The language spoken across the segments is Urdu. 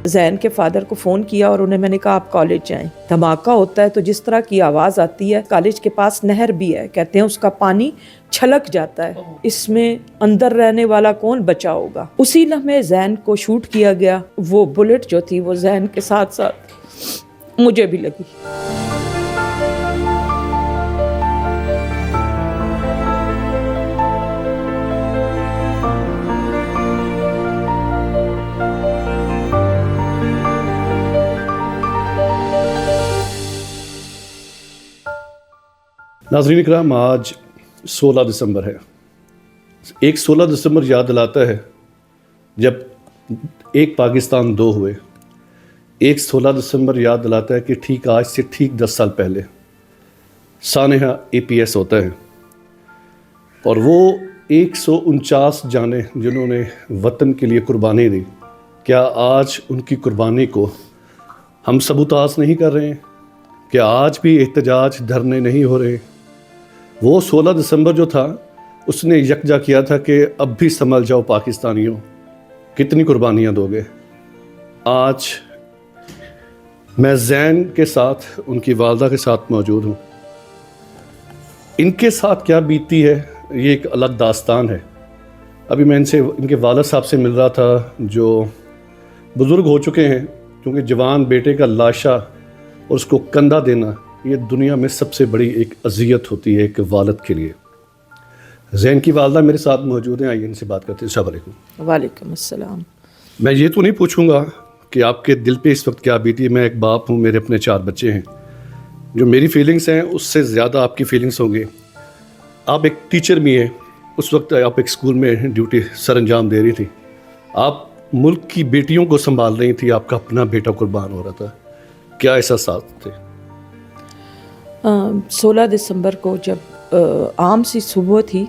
زین کے فادر کو فون کیا اور انہیں میں نے کہا آپ کالج جائیں. دھماکہ ہوتا ہے تو جس طرح کی آواز آتی ہے، کالج کے پاس نہر بھی ہے، کہتے ہیں اس کا پانی چھلک جاتا ہے. اس میں اندر رہنے والا کون بچا ہوگا. اسی لمحے زین کو شوٹ کیا گیا. وہ بلٹ جو تھی وہ زین کے ساتھ ساتھ مجھے بھی لگی. ناظرین اکرام، آج 16 دسمبر ہے. ایک 16 دسمبر یاد دلاتا ہے جب ایک پاکستان دو ہوئے. ایک 16 دسمبر یاد دلاتا ہے کہ ٹھیک آج سے ٹھیک 10 سال پہلے سانحہ APS ہوتا ہے، اور وہ 149 جانیں جنہوں نے وطن کے لیے قربانی دی. کیا آج ان کی قربانی کو ہم سبوتاژ نہیں کر رہے ہیں؟ کیا آج بھی احتجاج دھرنے نہیں ہو رہے؟ وہ 16 دسمبر جو تھا اس نے یکجا کیا تھا کہ اب بھی سنبھل جاؤ پاکستانیوں، کتنی قربانیاں دو گے. آج میں زین کے ساتھ، ان کی والدہ کے ساتھ موجود ہوں. ان کے ساتھ کیا بیتی ہے یہ ایک الگ داستان ہے. ابھی میں ان کے والد صاحب سے مل رہا تھا جو بزرگ ہو چکے ہیں، کیونکہ جوان بیٹے کا لاشا اور اس کو کندھا دینا یہ دنیا میں سب سے بڑی ایک اذیت ہوتی ہے ایک والد کے لیے. زین کی والدہ میرے ساتھ موجود ہیں، آئیے ان سے بات کرتے ہیں. السلام علیکم. وعلیکم السلام. میں یہ تو نہیں پوچھوں گا کہ آپ کے دل پہ اس وقت کیا بیتی ہے. میں ایک باپ ہوں، میرے اپنے 4 بچے ہیں. جو میری فیلنگس ہیں اس سے زیادہ آپ کی فیلنگس ہوں گے. آپ ایک ٹیچر بھی ہیں، اس وقت آپ ایک اسکول میں ڈیوٹی سر انجام دے رہی تھی. آپ ملک کی بیٹیوں کو سنبھال رہی تھی، آپ کا اپنا بیٹا قربان ہو رہا تھا. کیا احساسات تھے؟ 16 دسمبر کو جب عام سی صبح تھی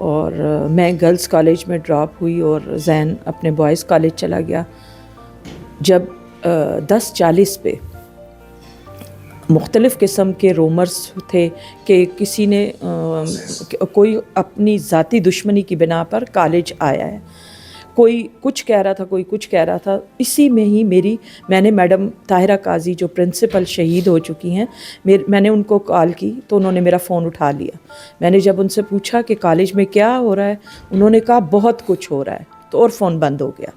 اور میں گرلز کالج میں ڈراپ ہوئی اور زین اپنے بوائز کالج چلا گیا. جب 10:40 پہ مختلف قسم کے رومرز تھے کہ کسی نے کوئی اپنی ذاتی دشمنی کی بنا پر کالج آیا ہے. کوئی کچھ کہہ رہا تھا، کوئی کچھ کہہ رہا تھا. اسی میں ہی میں نے میڈم طاہرہ قاضی جو پرنسپل شہید ہو چکی ہیں، میں نے ان کو کال کی تو انہوں نے میرا فون اٹھا لیا. میں نے جب ان سے پوچھا کہ کالج میں کیا ہو رہا ہے، انہوں نے کہا بہت کچھ ہو رہا ہے، تو اور فون بند ہو گیا.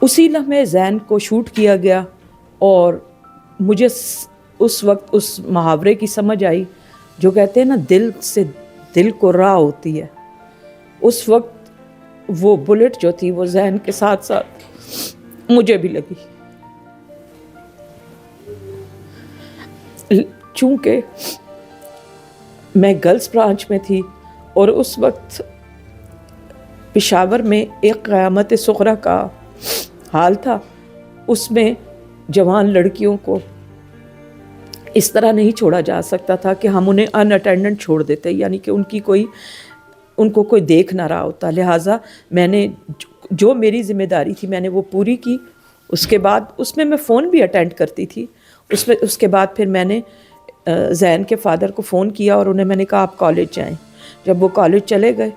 اسی لمحے زین کو شوٹ کیا گیا اور مجھے اس وقت اس محاورے کی سمجھ آئی جو کہتے ہیں نا دل سے دل کو راہ ہوتی ہے. اس وقت وہ بلٹ جو تھی وہ زین کے ساتھ ساتھ مجھے بھی لگی. چونکہ میں گرلز برانچ میں تھی اور اس وقت پشاور میں ایک قیامت صغریٰ کا حال تھا. اس میں جوان لڑکیوں کو اس طرح نہیں چھوڑا جا سکتا تھا کہ ہم انہیں ان اٹینڈنٹ چھوڑ دیتے، یعنی کہ ان کو کوئی دیکھ نہ رہا ہوتا. لہٰذا میں نے جو میری ذمہ داری تھی میں نے وہ پوری کی. اس کے بعد اس میں فون بھی اٹینڈ کرتی تھی. اس کے بعد پھر میں نے زین کے فادر کو فون کیا اور انہیں میں نے کہا آپ کالج جائیں. جب وہ کالج چلے گئے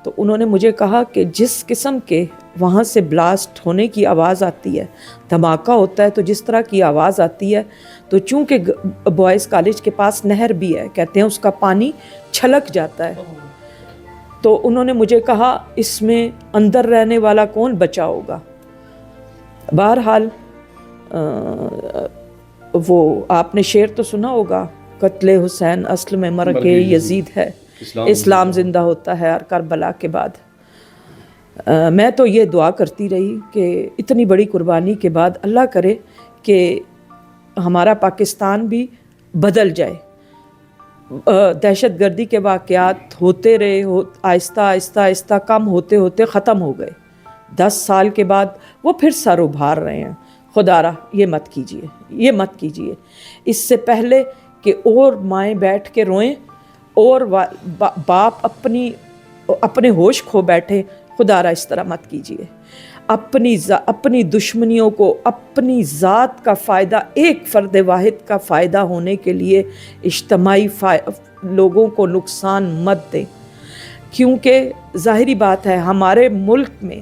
تو انہوں نے مجھے کہا کہ جس قسم کے وہاں سے بلاسٹ ہونے کی آواز آتی ہے، دھماکہ ہوتا ہے تو جس طرح کی آواز آتی ہے، تو چونکہ بوائز کالج کے پاس نہر بھی ہے، کہتے ہیں اس کا پانی چھلک جاتا ہے. تو انہوں نے مجھے کہا اس میں اندر رہنے والا کون بچا ہوگا. بہرحال وہ آپ نے شعر تو سنا ہوگا، قتل حسین اصل میں مرگ یزید ہے، اسلام زندہ ہوتا ہے ہر کربلا کے بعد. میں تو یہ دعا کرتی رہی کہ اتنی بڑی قربانی کے بعد اللہ کرے کہ ہمارا پاکستان بھی بدل جائے. دہشت گردی کے واقعات ہوتے رہے، آہستہ آہستہ آہستہ کم ہوتے ہوتے ختم ہو گئے. 10 سال کے بعد وہ پھر سر ابھار رہے ہیں. خدا را یہ مت کیجیے. اس سے پہلے کہ اور مائیں بیٹھ کے روئیں اور باپ اپنے ہوش کھو بیٹھے، خدا را اس طرح مت کیجیے. اپنی دشمنیوں کو اپنی ذات کا فائدہ، ایک فرد واحد کا فائدہ ہونے کے لیے اجتماعی لوگوں کو نقصان مت دیں. کیونکہ ظاہری بات ہے ہمارے ملک میں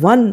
1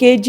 KG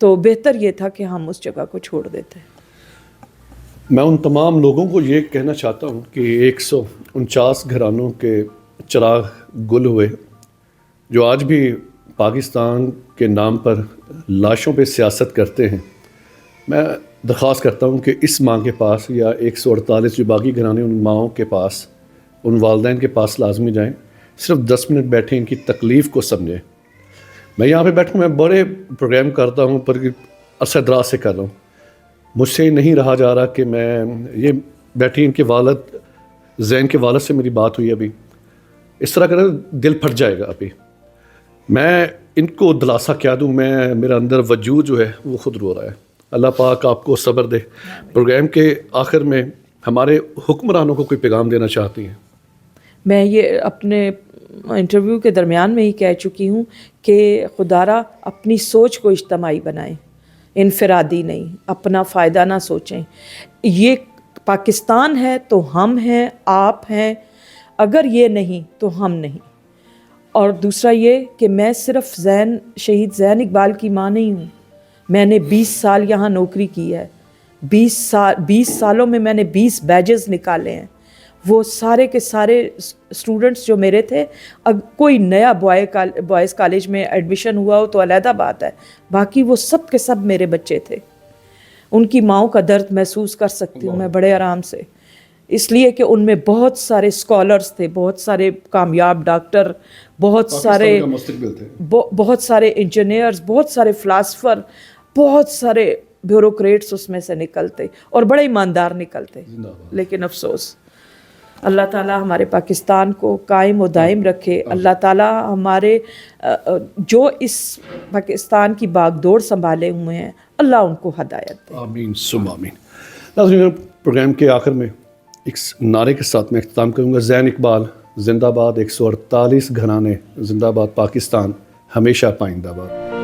تو بہتر یہ تھا کہ ہم اس جگہ کو چھوڑ دیتے. میں ان تمام لوگوں کو یہ کہنا چاہتا ہوں کہ 149 گھرانوں کے چراغ گل ہوئے جو آج بھی پاکستان کے نام پر لاشوں پہ سیاست کرتے ہیں. میں درخواست کرتا ہوں کہ اس ماں کے پاس یا 148 جو باقی گھرانے ان ماؤں کے پاس، ان والدین کے پاس لازمی جائیں، صرف 10 منٹ بیٹھیں، ان کی تکلیف کو سمجھیں. میں یہاں پہ بیٹھوں، میں بڑے پروگرام کرتا ہوں پر عرصہ دراز سے کر رہا ہوں، مجھ سے نہیں رہا جا رہا کہ میں یہ بیٹھی ان کے والد زین کے والد سے میری بات ہوئی ابھی، اس طرح کریں دل پھٹ جائے گا. ابھی میں ان کو دلاسا کیا دوں، میرا اندر وجود جو ہے وہ خود رو رہا ہے. اللہ پاک آپ کو صبر دے. پروگرام کے آخر میں ہمارے حکمرانوں کو کوئی پیغام دینا چاہتی ہیں؟ میں یہ اپنے انٹرویو کے درمیان میں ہی کہہ چکی ہوں کہ خدا را اپنی سوچ کو اجتماعی بنائیں، انفرادی نہیں، اپنا فائدہ نہ سوچیں. یہ پاکستان ہے تو ہم ہیں، آپ ہیں، اگر یہ نہیں تو ہم نہیں. اور دوسرا یہ کہ میں صرف شہید زین اقبال کی ماں نہیں ہوں. میں نے 20 سال یہاں نوکری کی ہے. 20 سالوں میں نے 20 بیجز نکالے ہیں. وہ سارے کے سارے اسٹوڈنٹس جو میرے تھے، اب کوئی نیا بوائز کالج میں ایڈمیشن ہوا ہو تو علیحدہ بات ہے، باقی وہ سب کے سب میرے بچے تھے. ان کی ماؤں کا درد محسوس کر سکتی ہوں میں بڑے آرام سے، اس لیے کہ ان میں بہت سارے اسکالرس تھے، بہت سارے کامیاب ڈاکٹر، بہت سارے انجینئرز، بہت سارے فلاسفر، بہت سارے بیوروکریٹس اس میں سے نکلتے اور بڑے ایماندار نکلتے. لیکن افسوس، اللہ تعالیٰ ہمارے پاکستان کو قائم و دائم رکھے. اللہ تعالیٰ ہمارے جو اس پاکستان کی باغ دوڑ سنبھالے ہوئے ہیں، اللہ ان کو ہدایت دے. آمین ثم آمین. ناظرین، پروگرام کے آخر میں ایک نعرے کے ساتھ میں اختتام کروں گا. زین اقبال زندہ باد. 148 گھرانے زندہ باد. پاکستان ہمیشہ پائندہ باد.